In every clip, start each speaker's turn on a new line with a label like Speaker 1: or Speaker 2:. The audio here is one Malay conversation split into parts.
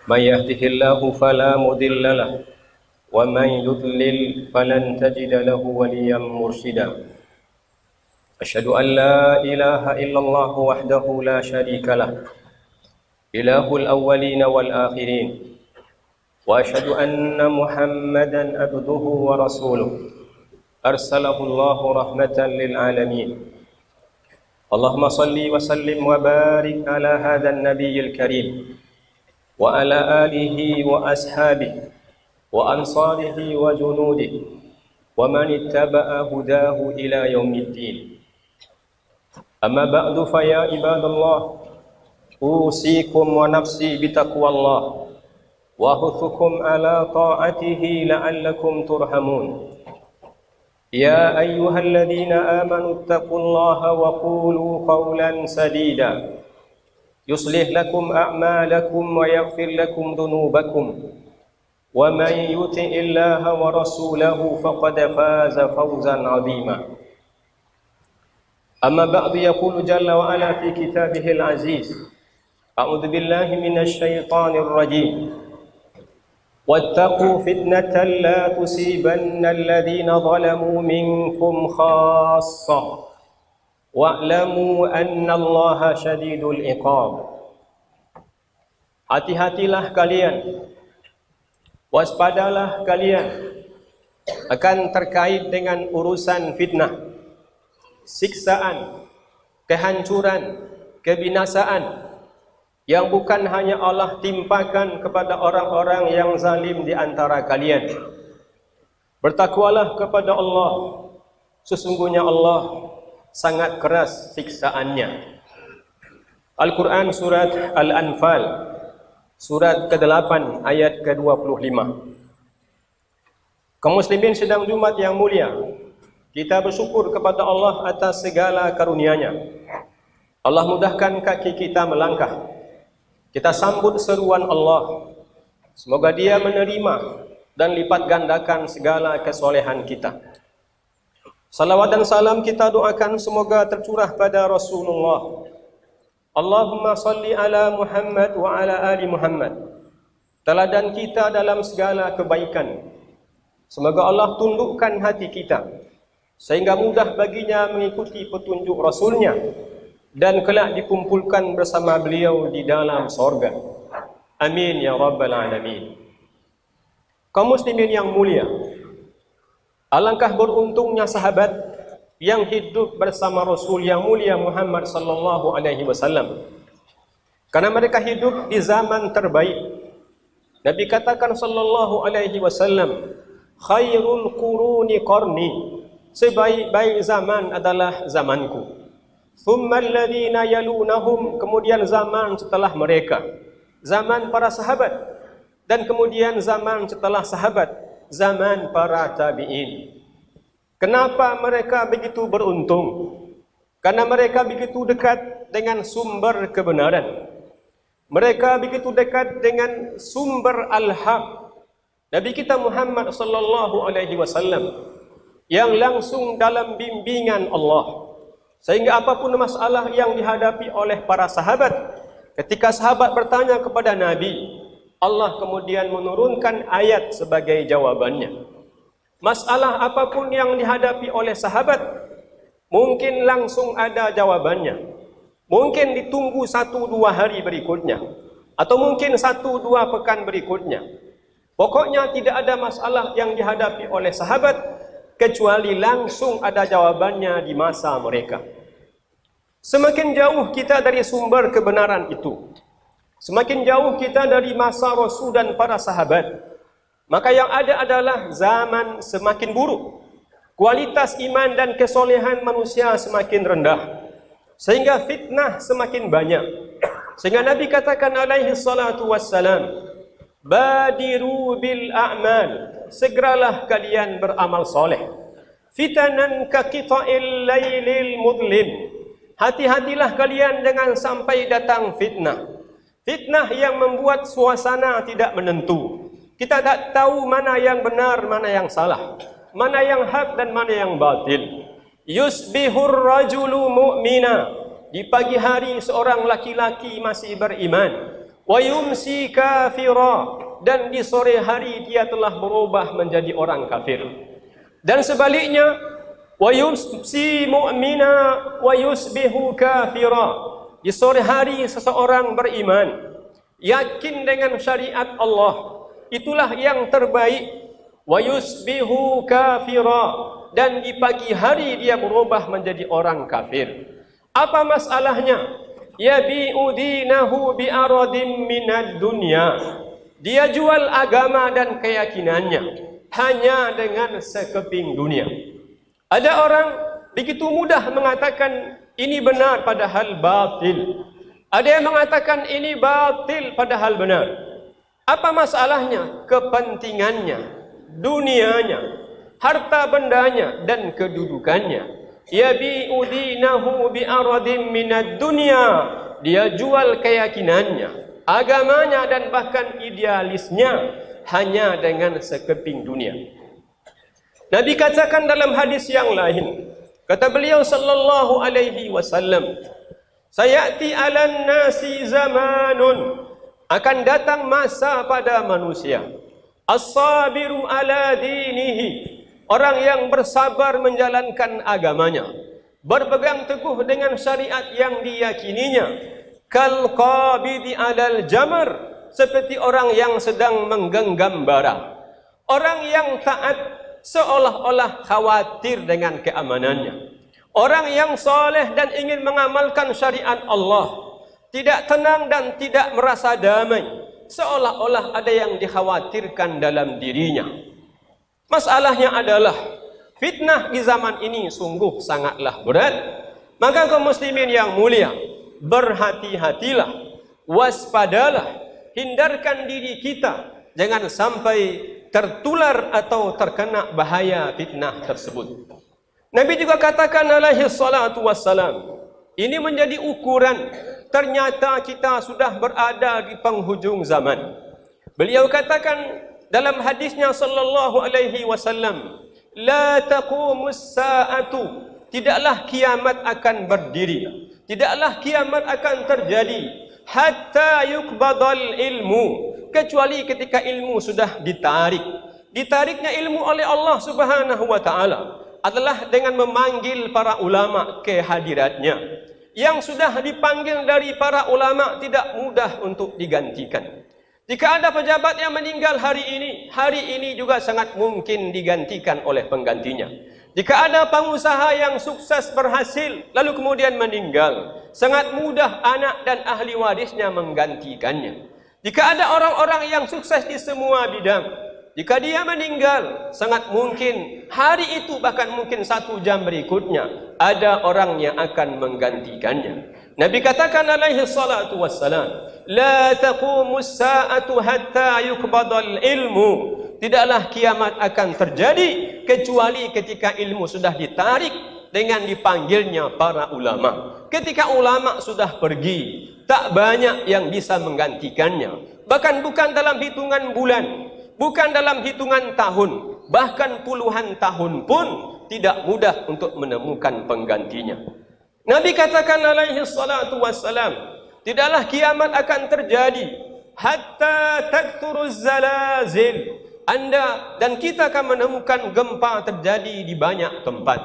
Speaker 1: من يهده الله فلا مضل له ومن يضلل فلن تجد له وليا مرشدا. أشهد أن لا إله إلا الله وحده لا شريك له إله الأولين والآخرين، وأشهد أن محمدا عبده ورسوله أرسله الله رحمة للعالمين. اللهم صل وسلم وبارك على هذا النبي الكريم وعلى آله وأصحابه وأنصاره وجنوده ومن اتبع هداه إلى يوم الدين. أما بعد فيا عباد الله، أوصيكم ونفسي بتقوى الله وأحثكم على طاعته لعلكم ترحمون. يا أيها الذين آمنوا اتقوا الله وقولوا قولا سديدا يصلح لكم أعمالكم ويغفر لكم ذنوبكم، ومن يطع الله ورسوله فقد فاز فوزا عظيما. أما بعد، يقول جل وعلا في كتابه العزيز: أعوذ بالله من الشيطان الرجيم، واتقوا فتنة لا تصيبن الذين ظلموا منكم خاصة wa'lamu annallaha syadidul iqab. Hati-hatilah kalian, waspadalah kalian akan terkait dengan urusan fitnah, siksaan, kehancuran, kebinasaan yang bukan hanya Allah timpakan kepada orang-orang yang zalim di antara kalian. Bertakwalah kepada Allah, sesungguhnya Allah sangat keras siksaannya. Al-Quran surat Al-Anfal surat ke-8 ayat ke-25. Kaum muslimin sedang Jumat yang mulia, kita bersyukur kepada Allah atas segala karunia-Nya. Allah mudahkan kaki kita melangkah. Kita sambut seruan Allah. Semoga Dia menerima dan lipat gandakan segala kesolehan kita. Salawat dan salam kita doakan semoga tercurah pada Rasulullah. Allahumma salli ala Muhammad wa ala ali Muhammad. Teladan kita dalam segala kebaikan. Semoga Allah tundukkan hati kita sehingga mudah baginya mengikuti petunjuk Rasulnya dan kelak dikumpulkan bersama beliau di dalam sorga. Amin ya rabbal alamin. Kaum muslimin yang mulia, alangkah beruntungnya sahabat yang hidup bersama Rasul yang mulia Muhammad sallallahu alaihi wasallam. Karena mereka hidup di zaman terbaik. Nabi katakan sallallahu alaihi wasallam, khairul quruni qarni, sebaik-baik zaman adalah zamanku. Thumma alladhina yalunahum, kemudian zaman setelah mereka, zaman para sahabat, dan kemudian zaman setelah sahabat, zaman para tabi'in. Kenapa mereka begitu beruntung? Karena mereka begitu dekat dengan sumber kebenaran. Mereka begitu dekat dengan sumber al-haq. Nabi kita Muhammad sallallahu alaihi wasallam yang langsung dalam bimbingan Allah. Sehingga apapun masalah yang dihadapi oleh para sahabat, ketika sahabat bertanya kepada Nabi, Allah kemudian menurunkan ayat sebagai jawabannya. Masalah apapun yang dihadapi oleh sahabat, mungkin langsung ada jawabannya. Mungkin ditunggu 1-2 hari berikutnya, atau mungkin 1-2 pekan berikutnya. Pokoknya tidak ada masalah yang dihadapi oleh sahabat kecuali langsung ada jawabannya di masa mereka. Semakin jauh kita dari sumber kebenaran itu, semakin jauh kita dari masa Rasul dan para sahabat, maka yang ada adalah zaman semakin buruk. Kualitas iman dan kesolehan manusia semakin rendah, sehingga fitnah semakin banyak. Sehingga Nabi katakan alaihi salatu wassalam, badiru bil a'mal, segeralah kalian beramal soleh. Fitanan ka qita'il lailil mudlim, hati-hatilah kalian jangan sampai datang fitnah. Fitnah yang membuat suasana tidak menentu. Kita tak tahu mana yang benar, mana yang salah, mana yang hak dan mana yang batil. Yusbihur rajulu mu'mina, di pagi hari seorang laki-laki masih beriman. wa yumsi kafira, dan di sore hari dia telah berubah menjadi orang kafir. Dan sebaliknya, wa yumsi mu'mina wa yusbihu kafira, di sore hari seseorang beriman, yakin dengan syariat Allah, itulah yang terbaik. Wa yusbihu kafira, dan di pagi hari dia berubah menjadi orang kafir. Apa masalahnya? Yabi'u dinahu bi'aradin minad dunya, dia jual agama dan keyakinannya hanya dengan sekeping dunia. Ada orang begitu mudah mengatakan ini benar padahal batil. Ada yang mengatakan ini batil padahal benar. Apa masalahnya? Kepentingannya, dunianya, harta bendanya, dan kedudukannya. Yabi'u dinahu bi'aradin minad dunya, dia jual keyakinannya, agamanya, dan bahkan idealisnya hanya dengan sekeping dunia. Nabi katakan dalam hadis yang lain, kata beliau sallallahu alaihi wasallam, sayati 'alan nasi zamanun, akan datang masa pada manusia, as-sabiru ala dinihi, orang yang bersabar menjalankan agamanya, berpegang teguh dengan syariat yang diyakininya, kal qabidi alal jamar, seperti orang yang sedang menggenggam bara. Orang yang taat seolah-olah khawatir dengan keamanannya. Orang yang soleh dan ingin mengamalkan syariat Allah tidak tenang dan tidak merasa damai, seolah-olah ada yang dikhawatirkan dalam dirinya. Masalahnya adalah fitnah di zaman ini sungguh sangatlah berat. Maka kaum muslimin yang mulia, berhati-hatilah, waspadalah, hindarkan diri kita jangan sampai tertular atau terkena bahaya fitnah tersebut. Nabi juga katakan alaihi salatu wassalam, ini menjadi ukuran ternyata kita sudah berada di penghujung zaman. Beliau katakan dalam hadisnya sallallahu alaihi wasallam, la taqumus saatu, tidaklah kiamat akan berdiri, tidaklah kiamat akan terjadi hatta yuqbadal ilmu, kecuali ketika ilmu sudah ditarik. Ditariknya ilmu oleh Allah Subhanahu wa taala adalah dengan memanggil para ulama ke hadiratnya. Yang sudah dipanggil dari para ulama tidak mudah untuk digantikan. Jika ada pejabat yang meninggal hari ini juga sangat mungkin digantikan oleh penggantinya. Jika ada pengusaha yang sukses berhasil lalu kemudian meninggal, sangat mudah anak dan ahli warisnya menggantikannya. Jika ada orang-orang yang sukses di semua bidang, jika dia meninggal, sangat mungkin hari itu bahkan mungkin 1 jam berikutnya ada orang yang akan menggantikannya. Nabi katakan alaihi salatu wassalam, la taqumus sa'atu hatta yuqbadal ilmu, tidaklah kiamat akan terjadi kecuali ketika ilmu sudah ditarik dengan dipanggilnya para ulama. Ketika ulama sudah pergi, tak banyak yang bisa menggantikannya. Bahkan bukan dalam hitungan bulan, bukan dalam hitungan tahun, bahkan puluhan tahun pun tidak mudah untuk menemukan penggantinya. Nabi katakan alaihi salatu wassalam, tidaklah kiamat akan terjadi hatta takthuruz zalazil, Anda dan kita akan menemukan gempa terjadi di banyak tempat.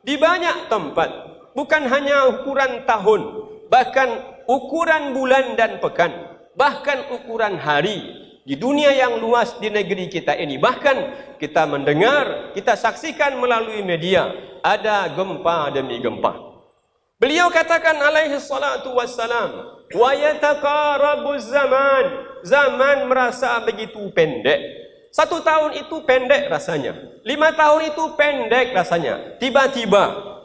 Speaker 1: Di banyak tempat, bukan hanya ukuran tahun, bahkan ukuran bulan dan pekan, bahkan ukuran hari. Di dunia yang luas di negeri kita ini, bahkan kita mendengar, kita saksikan melalui media, ada gempa demi gempa. Beliau katakan alaihi salatu wassalam, wa yataqarabuz zaman, zaman merasa begitu pendek. 1 tahun itu pendek rasanya, 5 tahun itu pendek rasanya.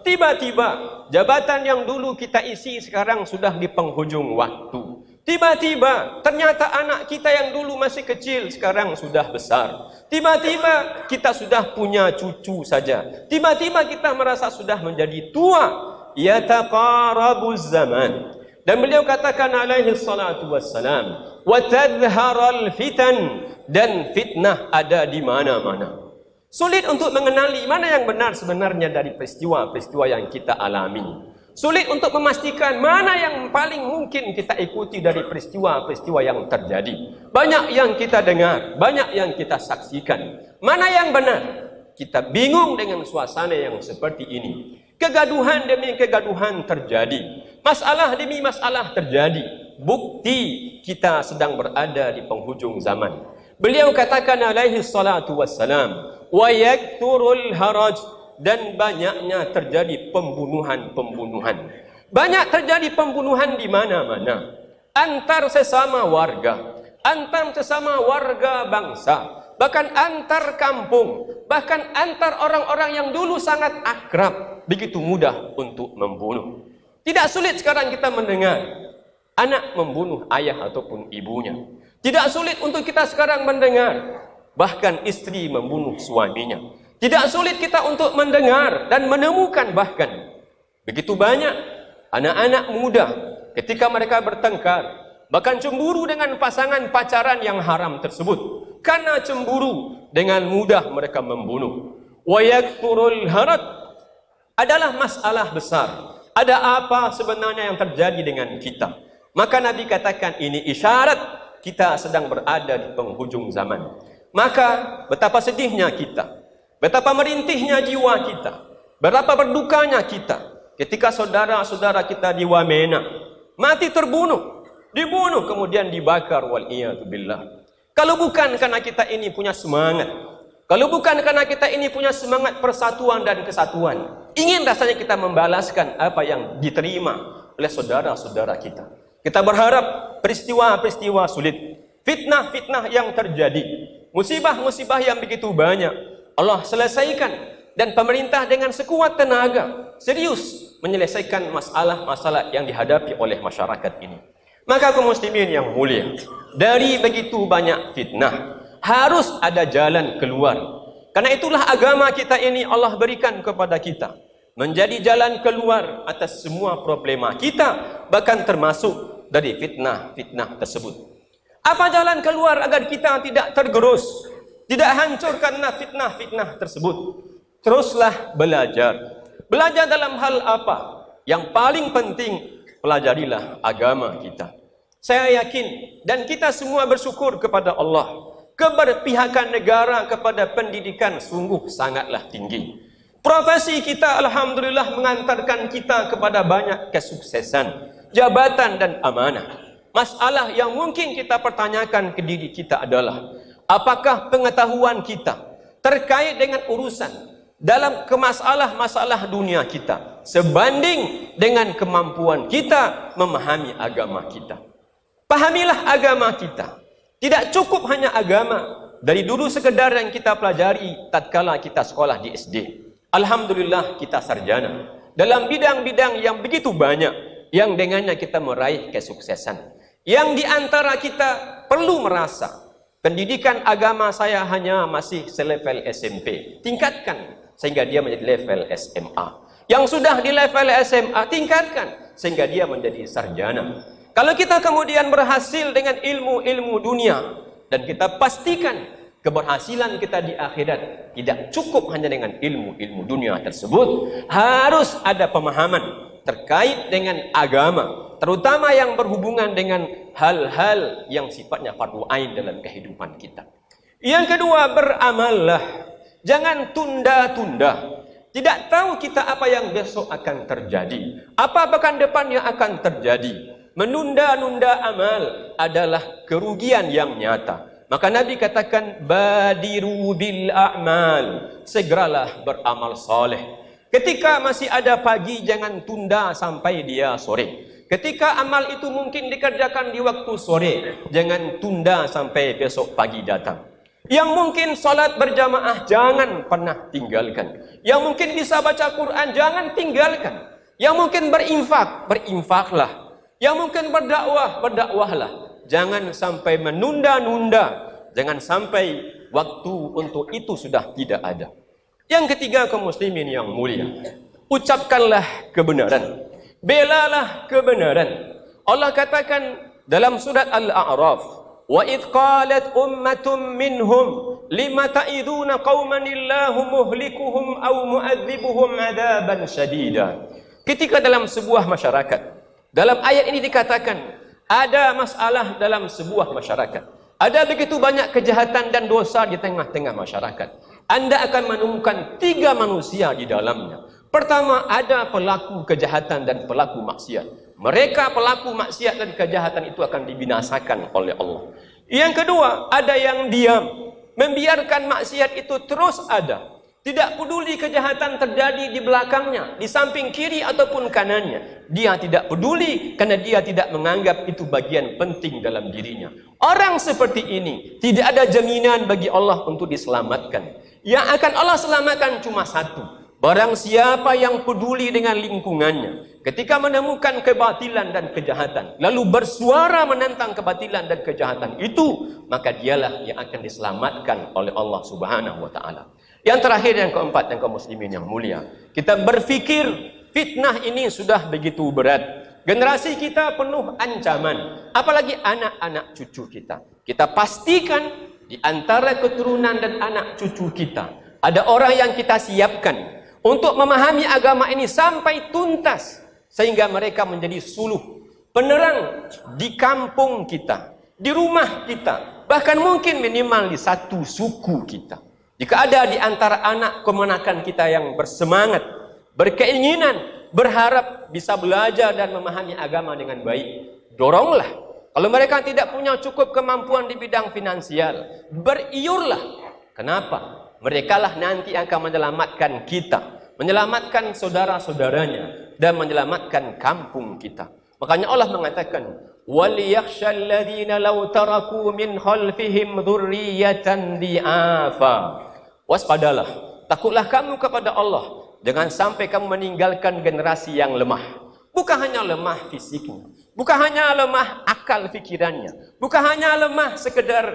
Speaker 1: Tiba-tiba jabatan yang dulu kita isi sekarang sudah di penghujung waktu. Tiba-tiba ternyata anak kita yang dulu masih kecil sekarang sudah besar. Tiba-tiba kita sudah punya cucu saja. Tiba-tiba kita merasa sudah menjadi tua. Yataqarabuz zaman. Dan beliau katakan alaihi salatu wassalam, wa tadhharal fitan, dan fitnah ada di mana-mana. Sulit untuk mengenali mana yang benar sebenarnya dari peristiwa-peristiwa yang kita alami. Sulit untuk memastikan mana yang paling mungkin kita ikuti dari peristiwa-peristiwa yang terjadi. Banyak yang kita dengar, banyak yang kita saksikan. Mana yang benar? Kita bingung dengan suasana yang seperti ini. Kegaduhan demi kegaduhan terjadi. Masalah demi masalah terjadi. Bukti kita sedang berada di penghujung zaman. Beliau katakan alaihi salatu wassalam, wa yakturul haraj, dan banyaknya terjadi pembunuhan-pembunuhan. Banyak terjadi pembunuhan di mana-mana. Antar sesama warga, antar sesama warga bangsa, bahkan antar kampung, bahkan antar orang-orang yang dulu sangat akrab, begitu mudah untuk membunuh. Tidak sulit sekarang kita mendengar anak membunuh ayah ataupun ibunya. Tidak sulit untuk kita sekarang mendengar bahkan istri membunuh suaminya. Tidak sulit kita untuk mendengar dan menemukan bahkan begitu banyak anak-anak muda ketika mereka bertengkar, bahkan cemburu dengan pasangan pacaran yang haram tersebut. Karena cemburu dengan mudah mereka membunuh. Wa yakturul haraj adalah masalah besar. Ada apa sebenarnya yang terjadi dengan kita? Maka Nabi katakan ini isyarat kita sedang berada di penghujung zaman. Maka betapa sedihnya kita, betapa merintihnya jiwa kita, betapa berdukanya kita ketika saudara-saudara kita di Wamena mati terbunuh, dibunuh kemudian dibakar, wal-iyadu billah. Kalau bukan karena kita ini punya semangat, kalau bukan karena kita ini punya semangat persatuan dan kesatuan, ingin rasanya kita membalaskan apa yang diterima oleh saudara-saudara kita. Kita berharap peristiwa-peristiwa sulit, fitnah-fitnah yang terjadi, musibah-musibah yang begitu banyak, Allah selesaikan, dan pemerintah dengan sekuat tenaga serius menyelesaikan masalah-masalah yang dihadapi oleh masyarakat ini. Maka kaum muslimin yang mulia, dari begitu banyak fitnah harus ada jalan keluar. Karena itulah agama kita ini Allah berikan kepada kita menjadi jalan keluar atas semua problema kita, bahkan termasuk dari fitnah-fitnah tersebut. Apa jalan keluar agar kita tidak tergerus, tidak hancur karena fitnah-fitnah tersebut? Teruslah belajar. Belajar dalam hal apa? Yang paling penting, pelajarilah agama kita. Saya yakin dan kita semua bersyukur kepada Allah. Keberpihakan negara kepada pendidikan sungguh sangatlah tinggi. Profesi kita alhamdulillah mengantarkan kita kepada banyak kesuksesan, jabatan dan amanah. Masalah yang mungkin kita pertanyakan ke diri kita adalah, apakah pengetahuan kita terkait dengan urusan dalam masalah-masalah dunia kita sebanding dengan kemampuan kita memahami agama kita? Pahamilah agama kita. Tidak cukup hanya agama dari dulu sekedar yang kita pelajari tatkala kita sekolah di SD. Alhamdulillah kita sarjana dalam bidang-bidang yang begitu banyak yang dengannya kita meraih kesuksesan. Yang di antara kita perlu merasa pendidikan agama saya hanya masih selevel SMP. Tingkatkan sehingga dia menjadi level SMA. Yang sudah di level SMA, tingkatkan sehingga dia menjadi sarjana. Kalau kita kemudian berhasil dengan ilmu-ilmu dunia, dan kita pastikan keberhasilan kita di akhirat tidak cukup hanya dengan ilmu-ilmu dunia tersebut, harus ada pemahaman terkait dengan agama, terutama yang berhubungan dengan hal-hal yang sifatnya fardu ain dalam kehidupan kita. Yang kedua, beramallah. Jangan tunda-tunda. Tidak tahu kita apa yang besok akan terjadi, apa pekan depan yang akan terjadi. Menunda-nunda amal adalah kerugian yang nyata. Maka Nabi katakan, badiru bil a'mal, segeralah beramal soleh. Ketika masih ada pagi, jangan tunda sampai dia sore. Ketika amal itu mungkin dikerjakan di waktu sore, jangan tunda sampai besok pagi datang. Yang mungkin salat berjamaah, jangan pernah tinggalkan. Yang mungkin bisa baca Quran, jangan tinggalkan. Yang mungkin berinfak, berinfaklah. Yang mungkin berdakwah, berdakwahlah. Jangan sampai menunda-nunda. Jangan sampai waktu untuk itu sudah tidak ada. Yang ketiga, kaum muslimin yang mulia, ucapkanlah kebenaran. Belalah kebenaran. Allah katakan dalam surat Al-A'raf, wa idh qalat ummatum minhum lima ta'iduna qauman illahu muhlikuhum aw mu'adzibuhum 'adaban syadida. Ketika dalam sebuah masyarakat, dalam ayat ini dikatakan ada masalah dalam sebuah masyarakat, ada begitu banyak kejahatan dan dosa di tengah-tengah masyarakat, Anda akan menemukan 3 manusia di dalamnya. Pertama, ada pelaku kejahatan dan pelaku maksiat. Mereka pelaku maksiat dan kejahatan itu akan dibinasakan oleh Allah. Yang kedua, ada yang diam, membiarkan maksiat itu terus ada. Tidak peduli kejahatan terjadi di belakangnya, di samping kiri ataupun kanannya. Dia tidak peduli karena dia tidak menganggap itu bagian penting dalam dirinya. Orang seperti ini tidak ada jaminan bagi Allah untuk diselamatkan. Yang akan Allah selamatkan cuma satu. Barang siapa yang peduli dengan lingkungannya, ketika menemukan kebatilan dan kejahatan, lalu bersuara menentang kebatilan dan kejahatan itu, maka dialah yang akan diselamatkan oleh Allah Subhanahu wa Ta'ala. Yang terakhir, yang keempat, yang kaum muslimin yang mulia, kita berfikir fitnah ini sudah begitu berat. Generasi kita penuh ancaman, apalagi anak-anak cucu kita. Kita pastikan di antara keturunan dan anak cucu kita ada orang yang kita siapkan untuk memahami agama ini sampai tuntas, sehingga mereka menjadi suluh, penerang di kampung kita, di rumah kita, bahkan mungkin minimal di satu suku kita. Jika ada di antara anak kemenakan kita yang bersemangat, berkeinginan, berharap bisa belajar dan memahami agama dengan baik, doronglah. Kalau mereka tidak punya cukup kemampuan di bidang finansial, beriurlah. Kenapa? Merekalah nanti akan menyelamatkan kita, menyelamatkan saudara-saudaranya, dan menyelamatkan kampung kita. Makanya Allah mengatakan, وَلْيَخْشَى الَّذِينَ لَوْ تَرَكُوا مِنْ خَلْفِهِمْ ذُرِّيَّةً ضِعَافًا. Waspadalah, takutlah kamu kepada Allah, jangan sampai kamu meninggalkan generasi yang lemah. Bukan hanya lemah fisiknya, bukan hanya lemah akal fikirannya, bukan hanya lemah sekedar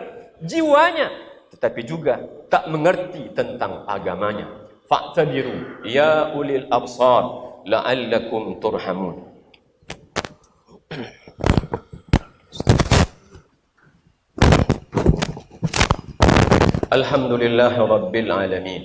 Speaker 1: jiwanya, tetapi juga tak mengerti tentang agamanya. Fa'tabiru ya ulil absar la'allakum turhamun. Alhamdulillahi rabbil alamin.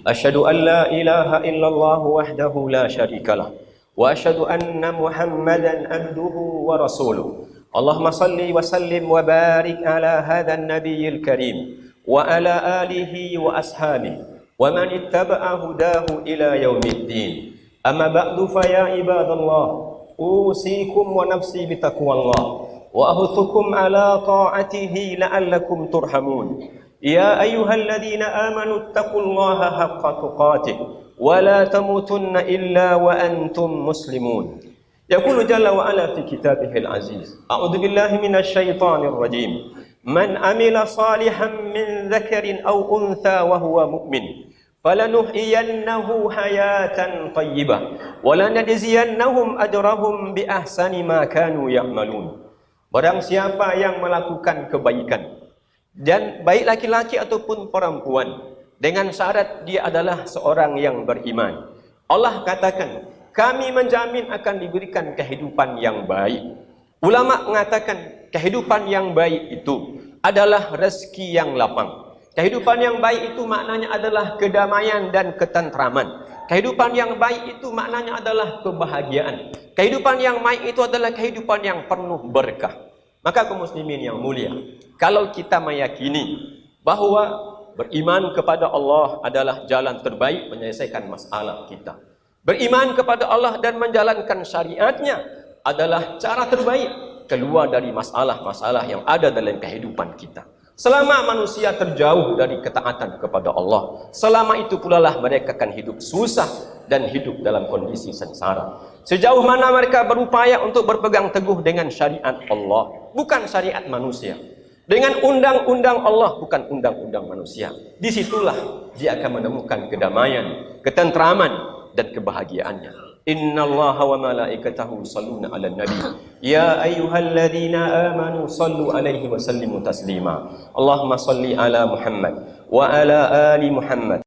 Speaker 1: Asyhadu an la ilaha illallah wahdahu la syarikalah wa asyhadu anna Muhammadan abduhu wa rasuluh. Allahumma salli wa sallim wa barik ala hadzal nabiyil karim wa ala alihi wa ashabihi wa man ittaba'a hudahu ila yaumiddin. Amma ba'du fa ya ibadallah, usikum wa nafsi bitaqwallah wa ahuthukum ala ta'atihi la'allakum turhamun. Ya ayyuhalladzina amanu ittaqullaha haqqa tuqatih wa la tamutunna illa wa antum muslimun. Yaqulu jalla wa ala fi kitabihil aziz, a'udzu billahi minasy syaithanir rajim. Man amila salihan min dzakarin aw untha wa huwa mu'min falanuhyiyannahu hayatan thayyibah wa lanajziyannahum ajrahum bi ahsani ma kanu ya'malun. Barang siapa yang melakukan kebaikan, dan baik laki-laki ataupun perempuan, dengan syarat dia adalah seorang yang beriman, Allah katakan, kami menjamin akan diberikan kehidupan yang baik. Ulama mengatakan kehidupan yang baik itu adalah rezeki yang lapang. Kehidupan yang baik itu maknanya adalah kedamaian dan ketentraman. Kehidupan yang baik itu maknanya adalah kebahagiaan. Kehidupan yang baik itu adalah kehidupan yang penuh berkah. Maka kaum muslimin yang mulia, kalau kita meyakini bahwa beriman kepada Allah adalah jalan terbaik menyelesaikan masalah kita, beriman kepada Allah dan menjalankan syariatnya adalah cara terbaik keluar dari masalah-masalah yang ada dalam kehidupan kita. Selama manusia terjauh dari ketaatan kepada Allah, selama itu pula lah mereka akan hidup susah dan hidup dalam kondisi sengsara. Sejauh mana mereka berupaya untuk berpegang teguh dengan syariat Allah, bukan syariat manusia, dengan undang-undang Allah, bukan undang-undang manusia, disitulah dia akan menemukan kedamaian, ketentraman, dan kebahagiaannya. Innallaha wa malaikatahu yusholluna 'alan nabi ya ayyuhalladzina amanu shallu 'alaihi wa sallimu taslima. Allahumma shalli ala Muhammad wa ala ali Muhammad